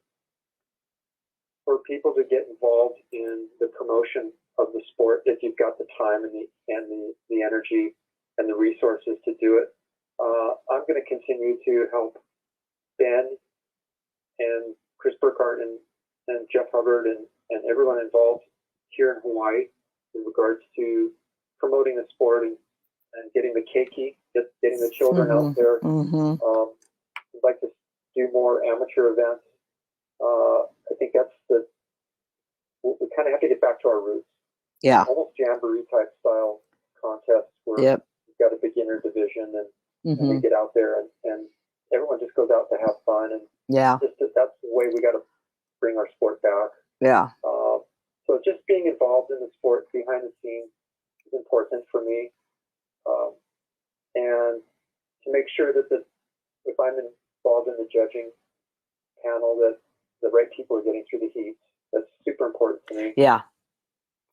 people to get involved in the promotion of the sport if you've got the time and the energy and the resources to do it. I'm going to continue to help Ben and Chris Burkhart and Jeff Hubbard and everyone involved here in Hawaii in regards to promoting the sport and getting the keiki, getting the children out there. I'd like to do more amateur events. I think we kind of have to get back to our roots. Yeah. Almost jamboree type style contests where we've got a beginner division and we get out there and everyone just goes out to have fun. And that's the way we got to bring our sport back. Yeah. So just being involved in the sport behind the scenes is important for me. And to make sure that if I'm involved in the judging panel, that the right people are getting through the heats. That's super important to me. Yeah.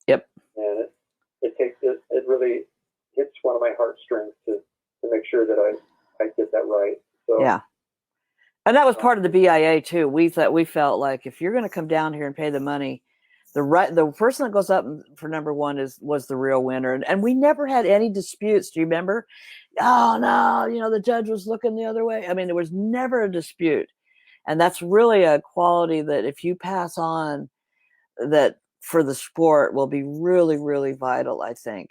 Yep. And it really hits one of my heartstrings to make sure that I get that right. So yeah. And that was part of the BIA too. We felt like if you're going to come down here and pay the money, the person that goes up for number one was the real winner. And we never had any disputes. Do you remember? Oh no, the judge was looking the other way. I mean, there was never a dispute. And that's really a quality that if you pass on, that for the sport will be really, really vital, I think.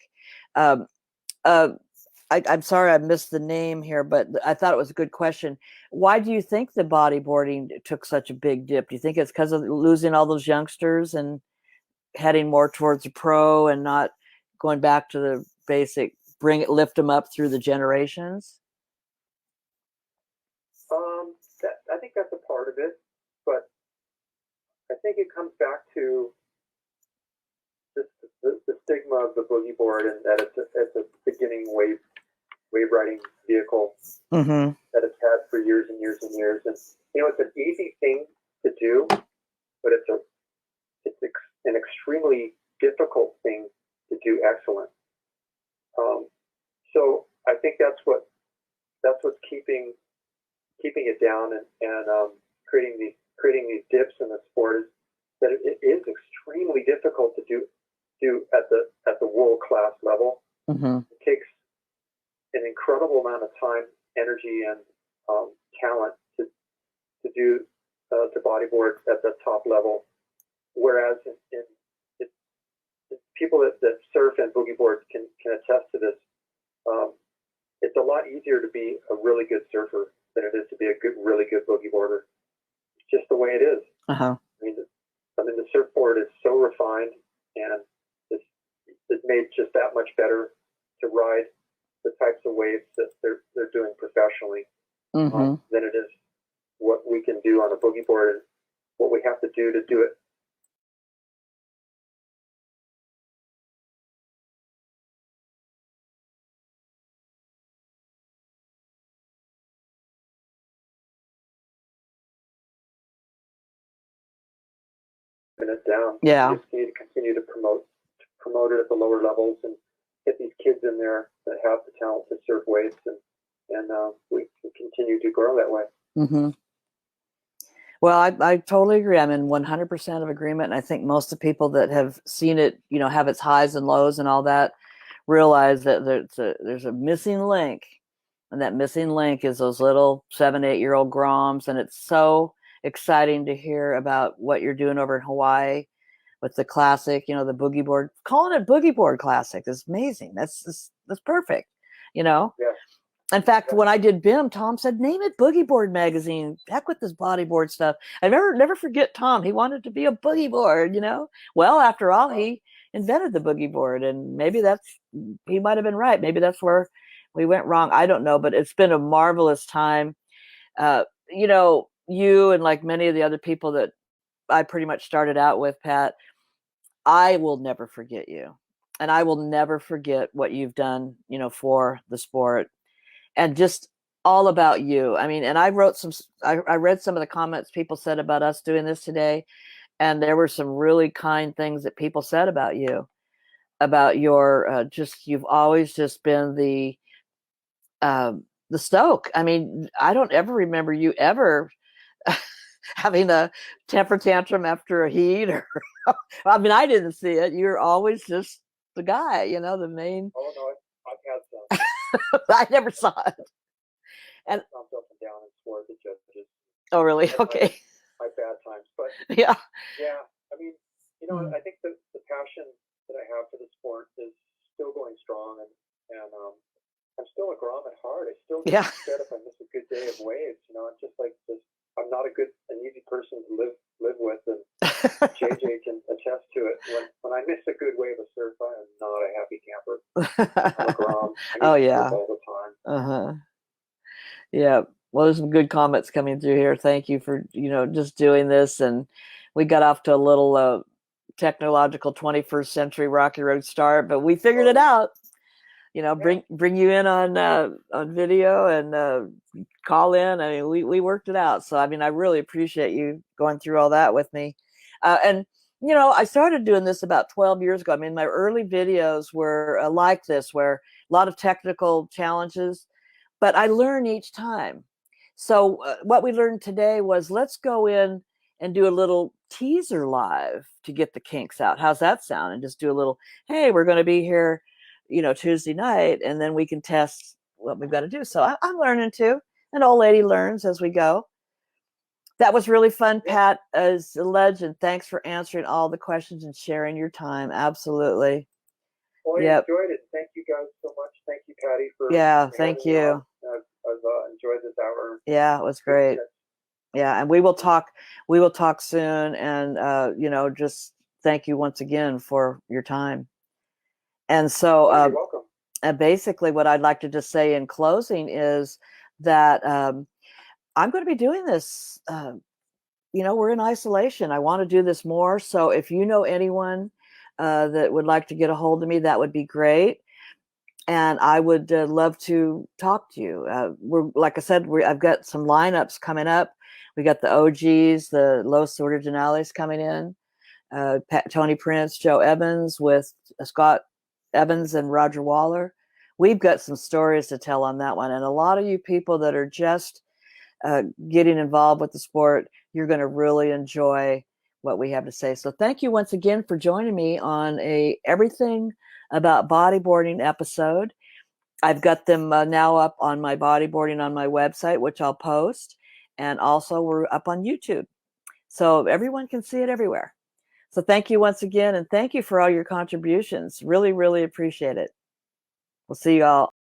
I'm sorry I missed the name here, but I thought it was a good question. Why do you think the bodyboarding took such a big dip? Do you think it's because of losing all those youngsters and heading more towards the pro and not going back to the basic, lift them up through the generations? I think that's a part of it, but I think it comes back to just the stigma of the boogie board and that it's a beginning wave riding vehicle that it's had for years and years and years. And it's an easy thing to do, but it's an extremely difficult thing to do excellent. So I think that's what's keeping it down and creating these dips in the sport is that it is extremely difficult to do at the world class level. It takes an incredible amount of time, energy, and talent to do to bodyboard at the top level. Whereas in people that surf and boogie board can attest to this. It's a lot easier to be a really good surfer than it is to be a really good boogie boarder. It's just the way it is. I mean, the surfboard is so refined and it's made just that much better to ride the types of waves that they're doing professionally than it is what we can do on a boogie board and what we have to do it. It down. Yeah. We just need to continue to promote it at the lower levels and get these kids in there that have the talent to surf waves, and we can continue to grow that way. Well, I totally agree. I'm in 100% of agreement, and I think most of the people that have seen it, have its highs and lows and all that, realize that there's a missing link, And that missing link is those little 7, 8-year-old Groms. And it's so exciting to hear about what you're doing over in Hawaii with the classic, the boogie board. Calling it Boogie Board Classic is amazing. That's perfect, Yeah. In fact, when I did BIM, Tom said, name it Boogie Board Magazine. Heck with this bodyboard stuff. I never forget Tom. He wanted to be a boogie board, Well, after all, he invented the boogie board, and maybe he might have been right. Maybe that's where we went wrong. I don't know, but it's been a marvelous time. You and like many of the other people that I pretty much started out with, Pat, I will never forget you. And I will never forget what you've done, for the sport. And just all about you. I mean, and I read some of the comments people said about us doing this today. And there were some really kind things that people said about you, about your, you've always just been the stoke. I mean, I don't ever remember you ever having a temper tantrum after a heat I mean, I didn't see it. You're always just the guy, the main. Oh, no, I've had some. I never saw it. And thumbs up and down and swore at the judges. Oh, really? Okay. My bad times, but yeah. I mean, I think the passion that I have for the sport is still going strong, and I'm still a Grom at heart. I still get upset if I miss a good day of waves. I'm just like this. I'm not an easy person to live with, and JJ can attest to it. When I miss a good wave of surf, I am not a happy camper. I'm a Grom. Oh yeah. All the time. Yeah. Well, there's some good comments coming through here. Thank you for just doing this, and we got off to a little technological 21st century rocky road start, but we figured it out. Bring you in on video and call in. I mean, we worked it out. So I mean, I really appreciate you going through all that with me. And I started doing this about 12 years ago. I mean, my early videos were like this, where a lot of technical challenges, but I learn each time. So what we learned today was, let's go in and do a little teaser live to get the kinks out. How's that sound? And just do a little, hey, we're going to be here, Tuesday night, and then we can test what we've got to do. So I'm learning too. An old lady learns as we go. That was really fun, Pat, as a legend. Thanks for answering all the questions and sharing your time. Absolutely. Well, I enjoyed it. Thank you guys so much. Thank you, Patty, for thank you. I've enjoyed this hour. Yeah, it was great. Yeah, and we will talk soon, and just thank you once again for your time. And so you're welcome. And basically what I'd like to just say in closing is that I'm going to be doing this. We're in isolation. I want to do this more. So if you know anyone that would like to get a hold of me, that would be great. And I would love to talk to you. We're, like I said, I've got some lineups coming up. We got the OGs, the Los Originales coming in. Tony Prince, Joe Evans with Scott Evans and Roger Waller. We've got some stories to tell on that one. And a lot of you people that are just getting involved with the sport, you're going to really enjoy what we have to say. So thank you once again for joining me on a Everything About Bodyboarding episode. I've got them now up on my Bodyboarding on my website, which I'll post. And also we're up on YouTube. So everyone can see it everywhere. So thank you once again. And thank you for all your contributions. Really, really appreciate it. We'll see you all.